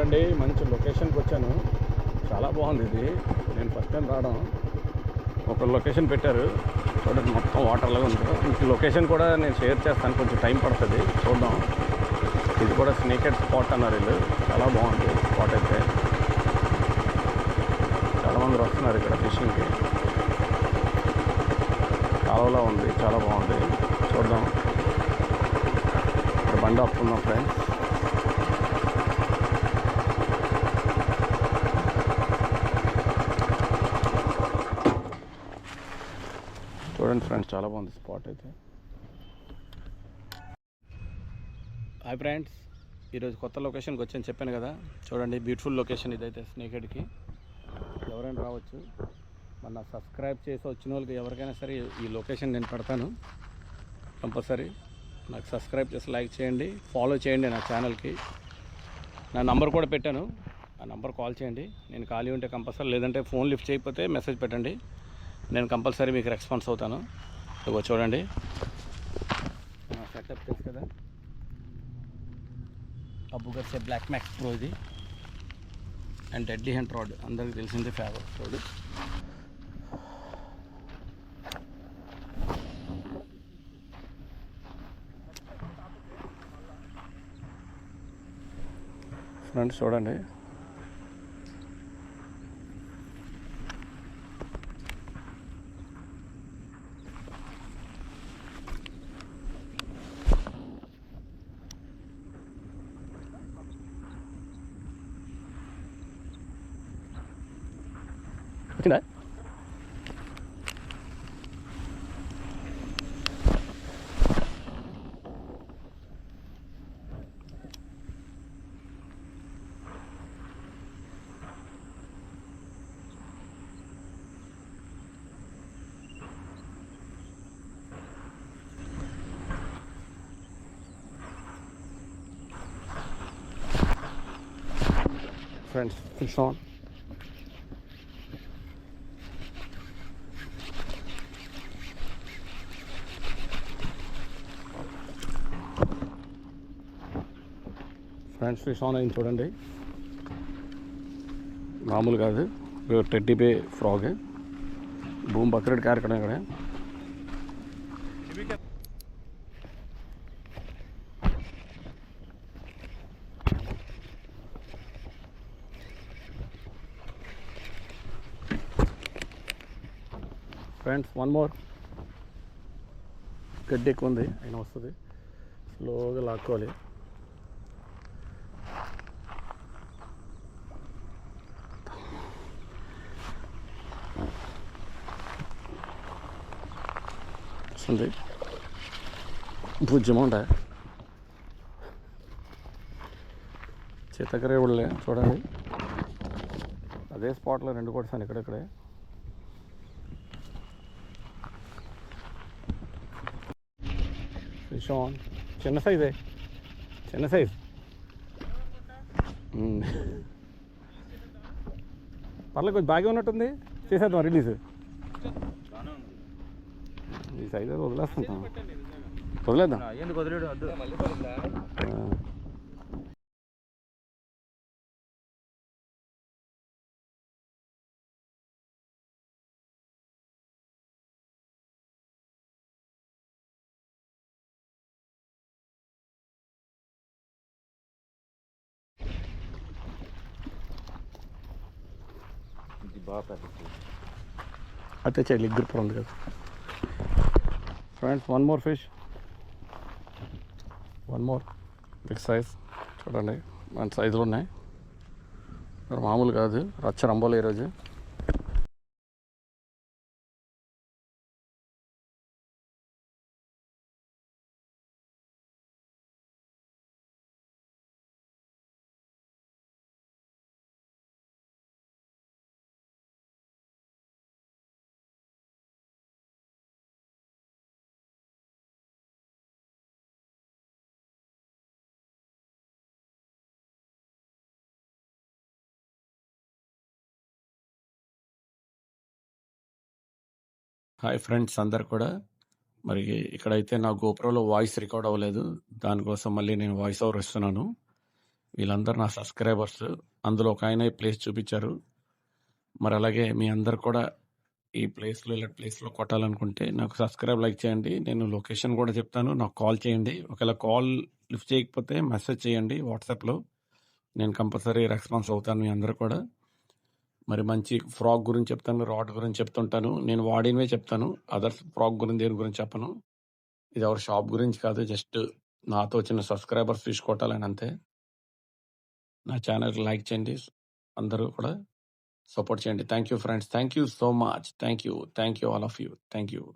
చూడండి, మంచి లొకేషన్కి వచ్చాను. చాలా బాగుంది ఇది. నేను ఫస్ట్ టైం రావడం. ఒక లొకేషన్ పెట్టారు చూడండి, మొత్తం వాటర్లో ఉంది. ఇంక లొకేషన్ కూడా నేను షేర్ చేస్తాను, కొంచెం టైం పడుతుంది, చూద్దాం. ఇది కూడా స్నేకెడ్ స్పాట్ అన్నారు వీళ్ళు. చాలా బాగుంది స్పాట్ అయితే. చాలామంది వస్తున్నారు ఇక్కడ ఫిషింగ్కి. కాలువలో ఉంది, చాలా బాగుంది. చూద్దాం. ఇక్కడ బండి ఆపుకుందాం ఫ్రెండ్స్. చూడండి ఫ్రెండ్స్, చాలా బాగుంది స్పాట్ అయితే. హాయ్ ఫ్రెండ్స్, ఈరోజు కొత్త లొకేషన్కి వచ్చాను చెప్పాను కదా. చూడండి, బ్యూటిఫుల్ లొకేషన్ ఇదైతే. స్నేకెడ్కి ఎవరైనా రావచ్చు. మన సబ్స్క్రైబ్ చేసి వచ్చిన వాళ్ళకి ఎవరికైనా సరే ఈ లొకేషన్ నేను పెడతాను. కంపల్సరీ నాకు సబ్స్క్రైబ్ చేసి లైక్ చేయండి, ఫాలో చేయండి నా ఛానల్కి. నా నంబర్ కూడా పెట్టాను, ఆ నంబర్ కాల్ చేయండి. నేను ఖాళీ ఉంటే కంపల్సరీ, లేదంటే ఫోన్ లిఫ్ట్ చేయకపోతే మెసేజ్ పెట్టండి, నేను కంపల్సరీ మీకు రెస్పాన్స్ అవుతాను. ఇదిగో చూడండి, సెటప్ తెలుసు కదా, అబ్బుగర్సే బ్లాక్ మ్యాక్స్ ప్రో ఇది. అండ్ డెడ్లీ హ్యాండ్ రాడ్ అందరికి తెలిసిందే, ఫేవరెట్ రాడ్. ఫ్రెండ్స్ చూడండి, వచ్చిందా? Friends fish on. Friends fish on అయింది చూడండి, మామూలు కాదు. టెడ్డీ బే ఫ్రాగ్, భూమి బక్రెడ్ కార్యక్రమం ఇక్కడ. Friends one more. గడ్డి ఎక్కువ ఉంది, అయినా వస్తుంది. స్లోగా లాక్కోవాలి. వస్తుంది భుజ్యమంట. చిత్తకరే ఉళ్ళే చూడండి, అదే స్పాట్లో రెండు కొడతాను ఇక్కడెక్కడే. ఫిష్ ఆన్, చిన్న సైజే, చిన్న సైజ్. పర్లేదు, కొంచెం బాగా ఉన్నట్టుంది, చేసేద్దాం రిలీజ్. ఈ సైజ్ వదిలేస్తుంటాం, వదిలేద్దాం. ఎందుకు వదిలేడు? అయితే చేయాలి, గ్రిప్ ఉంది కదా. Friends one more fish, one more big size. చూడండి మంచి సైజులు ఉన్నాయి, మామూలు కాదు. రచ్చ రంబోలు ఈరోజు. హాయ్ ఫ్రెండ్స్ అందరు కూడా. మరి ఇక్కడైతే నా గోప్రోలో వాయిస్ రికార్డ్ అవ్వలేదు, దానికోసం మళ్ళీ నేను వాయిస్ ఓవర్ ఇస్తున్నాను. వీళ్ళందరూ నా సబ్స్క్రైబర్స్. అందులో ఒక ఆయన ఈ ప్లేస్ చూపించారు. మరి అలాగే మీ అందరు కూడా ఈ ప్లేస్లో ఇలాంటి ప్లేస్లో కొట్టాలనుకుంటే నాకు సబ్స్క్రైబ్, లైక్ చేయండి. నేను లొకేషన్ కూడా చెప్తాను. నాకు కాల్ చేయండి. ఒకవేళ కాల్ లిఫ్ట్ చేయకపోతే మెసేజ్ చేయండి వాట్సాప్లో. నేను కంపల్సరీ రెస్పాన్స్ అవుతాను మీ అందరూ కూడా. మరి మంచి ఫ్రాక్ గురించి చెప్తాను, రాడ్ గురించి చెప్తుంటాను. నేను వాడినవే చెప్తాను. అదర్స్ ఫ్రాక్ గురించి దేని గురించి చెప్పను. ఇది ఎవరి షాప్ గురించి కాదు. జస్ట్ నాతో వచ్చిన సబ్స్క్రైబర్స్ ఫిష్ కొట్టాలని అంతే. నా ఛానల్కి లైక్ చేయండి. అందరూ కూడా సపోర్ట్ చేయండి. Thank you friends. Thank you so much. Thank you all of you. Thank you.